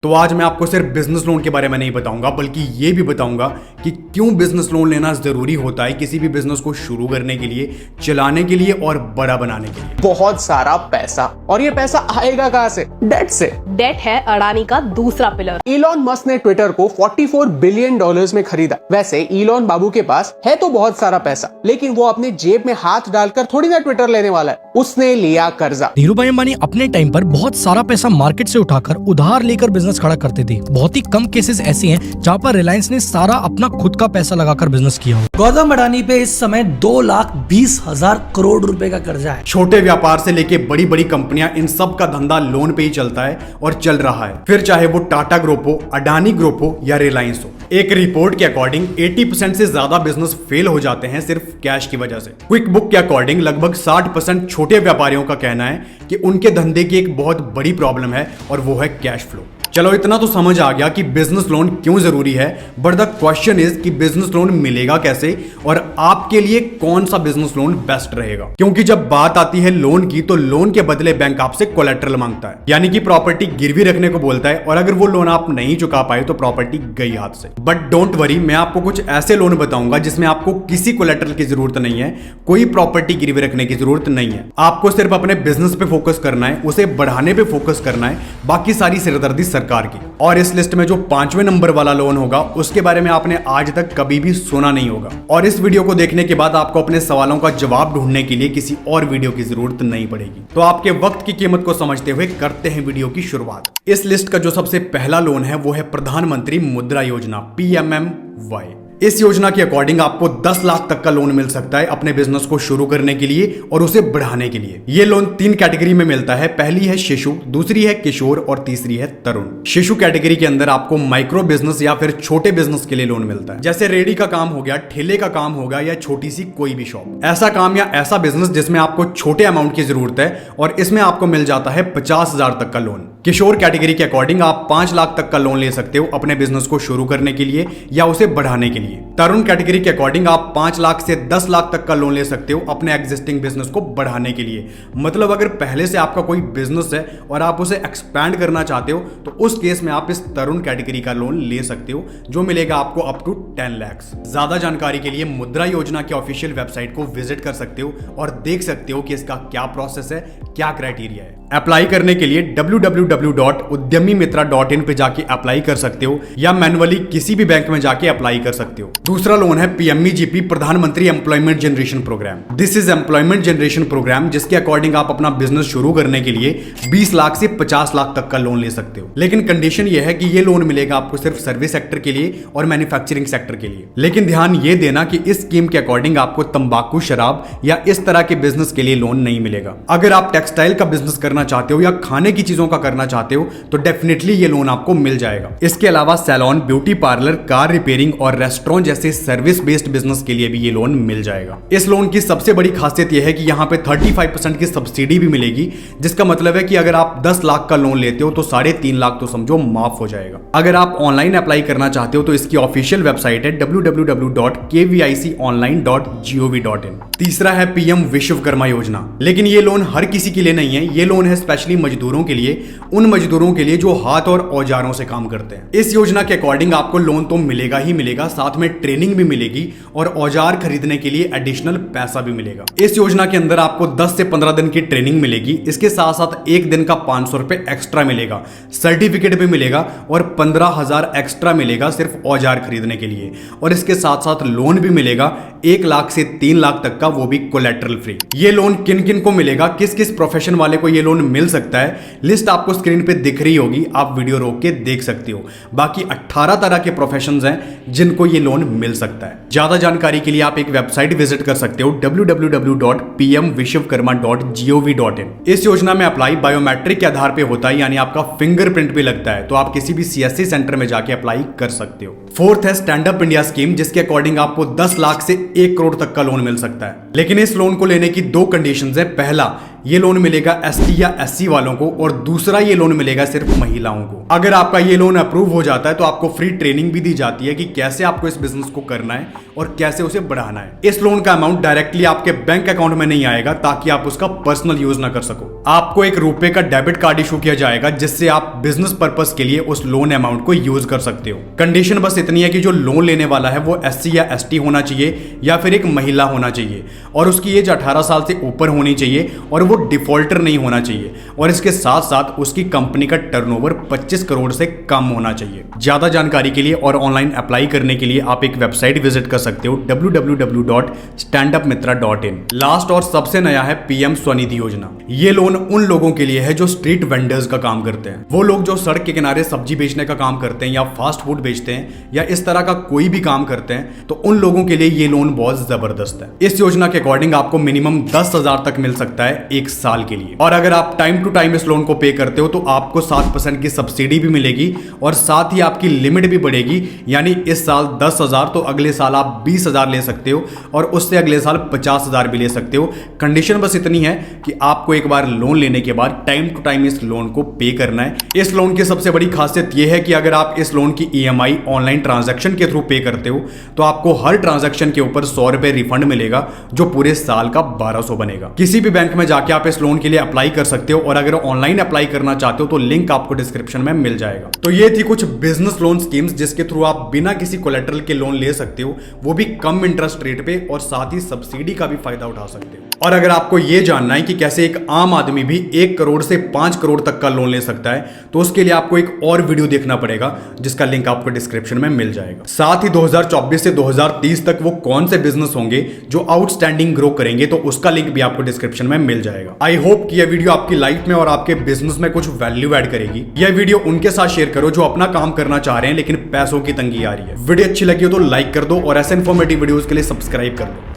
तो आज मैं आपको सिर्फ बिजनेस लोन के बारे में नहीं बताऊंगा, बल्कि ये भी बताऊंगा कि क्यों बिजनेस लोन लेना जरूरी होता है किसी भी बिजनेस को शुरू करने के लिए, चलाने के लिए और बड़ा बनाने के लिए। बहुत सारा पैसा, और ये पैसा आएगा कहाँ से? डेट से। डेट है अडानी का दूसरा पिलर। इलॉन मस्क ने ट्विटर को $44 बिलियन में खरीदा। वैसे इलॉन बाबू के पास है तो बहुत सारा पैसा, लेकिन वो अपने जेब में हाथ डालकर थोड़ी ना ट्विटर लेने वाला है। उसने लिया कर्जा। धीरू भाई अंबानी अपने टाइम पर बहुत सारा पैसा मार्केट से उठाकर उधार लेकर बिजनेस खड़ा करते थे। बहुत ही कम केसेस ऐसे हैं जहाँ पर रिलायंस ने सारा अपना खुद का पैसा लगाकर बिजनेस किया हो। गौतम अडानी पे इस समय 2,20,000 करोड़ रुपए का कर्जा है। छोटे व्यापार से लेके बड़ी बड़ी कंपनियां, इन सब का धंधा लोन पे ही चलता है और चल रहा है, फिर चाहे वो टाटा ग्रुप हो, अडानी ग्रुप हो या रिलायंस हो। एक रिपोर्ट के अकॉर्डिंग 80% से ज्यादा बिजनेस फेल हो जाते हैं सिर्फ कैश की वजह से। क्विक बुक के अकॉर्डिंग लगभग 60% छोटे व्यापारियों का कहना है कि उनके धंधे की एक बहुत बड़ी प्रॉब्लम है और वो है कैश फ्लो। चलो इतना तो समझ आ गया कि बिजनेस लोन क्यों जरूरी है, बट द क्वेश्चन इज कि बिजनेस लोन मिलेगा कैसे और आपके लिए कौन सा बिजनेस लोन बेस्ट रहेगा। क्योंकि जब बात आती है लोन की, तो लोन के बदले बैंक आपसे कोलेटरल मांगता है, यानी कि प्रॉपर्टी गिरवी रखने को बोलता है, और अगर वो लोन आप नहीं चुका पाए तो प्रॉपर्टी गई हाथ से। बट डोंट वरी, मैं आपको कुछ ऐसे लोन बताऊंगा जिसमें आपको किसी कोलेटरल की जरूरत नहीं है, कोई प्रॉपर्टी गिरवी रखने की जरूरत नहीं है। आपको सिर्फ अपने बिजनेस पे फोकस करना है, उसे बढ़ाने पे फोकस करना है, बाकी सारी सिरदर्दी सरकार की। और इस लिस्ट में जो 5वें नंबर वाला लोन होगा उसके बारे में आपने आज तक कभी भी सुना नहीं होगा। और इस वीडियो को देखने के बाद आपको अपने सवालों का जवाब ढूंढने के लिए किसी और वीडियो की जरूरत नहीं पड़ेगी। तो आपके वक्त की कीमत को समझते हुए करते हैं वीडियो की शुरुआत। इस लिस्ट का जो सबसे पहला लोन है वो है प्रधानमंत्री मुद्रा योजना, PMMY। इस योजना के अकॉर्डिंग आपको 10 लाख तक का लोन मिल सकता है अपने बिजनेस को शुरू करने के लिए और उसे बढ़ाने के लिए। ये लोन 3 कैटेगरी में मिलता है। पहली है शिशु, दूसरी है किशोर और तीसरी है तरुण। शिशु कैटेगरी के अंदर आपको माइक्रो बिजनेस या फिर छोटे बिजनेस के लिए लोन मिलता है, जैसे रेडी का काम हो गया, ठेले का काम हो गया या छोटी सी कोई भी शॉप। ऐसा काम या ऐसा बिजनेस जिसमें आपको छोटे अमाउंट की जरूरत है और इसमें आपको मिल जाता है 50,000 तक का लोन। किशोर कैटेगरी के अकॉर्डिंग आप 5 लाख तक का लोन ले सकते हो अपने बिजनेस को शुरू करने के लिए या उसे बढ़ाने के लिए। तरुण कैटेगरी के अकॉर्डिंग आप 5 लाख से 10 लाख तक का लोन ले सकते हो अपने एग्जिस्टिंग बिजनेस को बढ़ाने के लिए। मतलब अगर पहले से आपका कोई बिजनेस है और आप उसे एक्सपैंड करना चाहते हो तो उस केस में आप इस तरुण कैटेगरी का लोन ले सकते हो, जो मिलेगा आपको अप टू 10 लाख। ज्यादा जानकारी के लिए मुद्रा योजना के ऑफिशियल वेबसाइट को विजिट कर सकते हो और देख सकते हो कि इसका क्या प्रोसेस है, क्या क्राइटेरिया है। अप्लाई करने के लिए www.udyamimitra.in पे जाके अप्लाई कर सकते हो या मैनुअली किसी भी बैंक में जाके अप्लाई कर सकते हो। दूसरा लोन है PMEGP, Pradhan Mantri employment generation programme. This is employment generation programme, जिसके अकॉर्डिंग आप अपना बिजनेस शुरू करने के लिए 20 लाख से 50 लाख तक का लोन ले सकते हो। लेकिन कंडीशन यह है कि ये लोन मिलेगा आपको सिर्फ सर्विस सेक्टर के लिए और मैन्युफैक्चरिंग सेक्टर के लिए। लेकिन ध्यान ये देना कि इस स्कीम के अकॉर्डिंग आपको तंबाकू, शराब या इस तरह के बिजनेस के लिए लोन नहीं मिलेगा। अगर आप टेक्सटाइल का बिजनेस करना चाहते हो या खाने की चीजों का करना चाहते हो तो डेफिनेटली ये लोन आपको मिल जाएगा। इसके अलावा salon, beauty parlour, car repairing और रेस्टोरेंट जैसे सर्विस बेस्ड बिजनेस के लिए भी ये लोन मिल जाएगा। इस लोन की सबसे बड़ी खासियत यह है कि यहाँ पे 35% की सब्सिडी भी मिलेगी, जिसका मतलब है कि अगर आप 10 लाख का लोन लेते हो तो 3.5 लाख तो समझो माफ हो जाएगा। अगर आप ऑनलाइन अप्लाई करना चाहते हो तो इसकी ऑफिशियल वेबसाइट है www.kviconline.gov.in। तीसरा है PM विश्वकर्मा योजना। लेकिन ये लोन हर किसी के लिए नहीं है, ये लोन है स्पेशली मजदूरों के लिए, उन मजदूरों के लिए जो हाथ और औजारों से काम करते हैं। इस योजना के अकॉर्डिंग आपको लोन तो मिलेगा ही मिलेगा, साथ में ट्रेनिंग भी मिलेगी और औजार खरीदने के लिए एडिशनल पैसा भी मिलेगा। इस योजना के अंदर आपको 10 से 15 दिन की ट्रेनिंग मिलेगी। इसके साथ साथ एक दिन का 500 रुपए एक्स्ट्रा मिलेगा, सर्टिफिकेट भी मिलेगा और 15,000 एक्स्ट्रा मिलेगा सिर्फ औजार खरीदने के लिए। और इसके साथ साथ लोन भी मिलेगा 1 लाख से 3 लाख तक का, वो भी कोलेटरल फ्री। ये लोन किन किन को मिलेगा, किस किस प्रोफेशन वाले को ये लोन मिल सकता है, लिस्ट आपको स्क्रीन पे दिख रही होगी, आप वीडियो रोक के देख सकते हो। बाकी 18 तरह के प्रोफेशंस हैं जिनको ये लोन मिल सकता है। ज्यादा जानकारी के लिए आप एक वेबसाइट विजिट कर सकते हो www.pmvishwakarma.gov.in। इस योजना में अप्लाई बायोमेट्रिक के आधार पे होता है, यानी आपका फिंगरप्रिंट भी लगता है, तो आप किसी भी CSC सेंटर में जाके अप्लाई कर सकते हो। फोर्थ है स्टैंड अप इंडिया स्कीम, जिसके अकॉर्डिंग आपको 10 लाख से 1 करोड़ तक का लोन मिल सकता है। लेकिन इस लोन को लेने की 2 कंडीशंस है। पहला ये लोन मिलेगा एसटी या एससी वालों को और दूसरा ये लोन मिलेगा सिर्फ महिलाओं को। अगर आपका ये लोन अप्रूव हो जाता है तो आपको फ्री ट्रेनिंग भी दी जाती है कि कैसे आपको इस बिजनेस को करना है और कैसे उसे बढ़ाना है। इस लोन का अमाउंट डायरेक्टली आपके बैंक अकाउंट में नहीं आएगा ताकि आप उसका पर्सनल यूज ना कर सको। आपको एक रुपए का डेबिट कार्ड इशू किया जाएगा जिससे आप बिजनेस पर्पस के लिए उस लोन अमाउंट को यूज कर सकते हो। कंडीशन बस इतनी है कि जो लोन लेने वाला है वो एससी या एसटी होना चाहिए या फिर एक महिला होना चाहिए और उसकी एज 18 साल से ऊपर होनी चाहिए और वो डिफॉल्टर नहीं होना चाहिए और इसके साथ साथ उसकी कंपनी का टर्नओवर 25 करोड़ से कम होना चाहिए। ज्यादा जानकारी के लिए और ऑनलाइन अप्लाई करने के लिए आप एक वेबसाइट विजिट कर सकते हो www.standupmitra.in। लास्ट और सबसे नया है पीएम स्वनिधि योजना। ये लोन उन लोगों के लिए है जो स्ट्रीट वेंडर्स का काम करते हैं। वो लोग जो सड़क के किनारे सब्जी बेचने का काम करते हैं या फास्ट फूड बेचते हैं या इस तरह का कोई भी काम करते हैं तो उन लोगों के लिए ये लोन बहुत जबरदस्त है। इस योजना के अकॉर्डिंग आपको मिनिमम 10,000 तक मिल सकता है एक साल के लिए और अगर आप टाइम टू टाइम इस लोन को पे करते हो तो आपको 7% की सब्सिडी भी मिलेगी और साथ ही आपकी लिमिट भी बढ़ेगी। यानी इस साल 10,000 तो अगले साल आप 20,000 ले सकते हो और उससे अगले साल 50,000 भी ले सकते हो। कंडीशन बस इतनी है कि आपको एक बार लोन लेने के बाद टाइम टू टाइम इस लोन को पे करना है। इस लोन की सबसे बड़ी खासियत यह है कि अगर आप इस लोन की ईएमआई ऑनलाइन ट्रांजैक्शन के थ्रू पे करते हो तो आपको हर ट्रांजैक्शन के ऊपर 100 रुपए रिफंड मिलेगा जो पूरे साल का 1200 बनेगा। किसी भी बैंक में जाके आप इस लोन के लिए अप्लाई कर सकते हो और अगर ऑनलाइन अप्लाई करना चाहते हो तो लिंक आपको डिस्क्रिप्शन में मिल जाएगा। तो ये थी कुछ बिजनेस लोन स्कीम्स जिसके थ्रू आप बिना किसी कोलेटरल के लोन ले सकते हो, वो भी कम इंटरेस्ट रेट पे और साथ ही सब्सिडी का भी फायदा उठा सकते हो। और अगर आपको ये जानना है कि कैसे एक आम आदमी भी 1 करोड़ से 5 करोड़ तक का लोन ले सकता है तो उसके लिए आपको एक और वीडियो देखना पड़ेगा जिसका लिंक आपको डिस्क्रिप्शन में मिल जाएगा। साथ ही 2024 से 2030 तक वो कौन से बिजनेस होंगे जो आउटस्टैंडिंग ग्रो करेंगे तो उसका लिंक भी आपको डिस्क्रिप्शन में मिल जाएगा। आई होप कि यह वीडियो आपकी लाइफ में और आपके बिजनेस में कुछ वैल्यू ऐड करेगी। यह वीडियो उनके साथ शेयर करो जो अपना काम करना चाह रहे हैं लेकिन पैसों की तंगी आ रही है। वीडियो अच्छी लगी हो तो लाइक कर दो और ऐसे इन्फॉर्मेटिव वीडियोस के लिए सब्सक्राइब कर लो।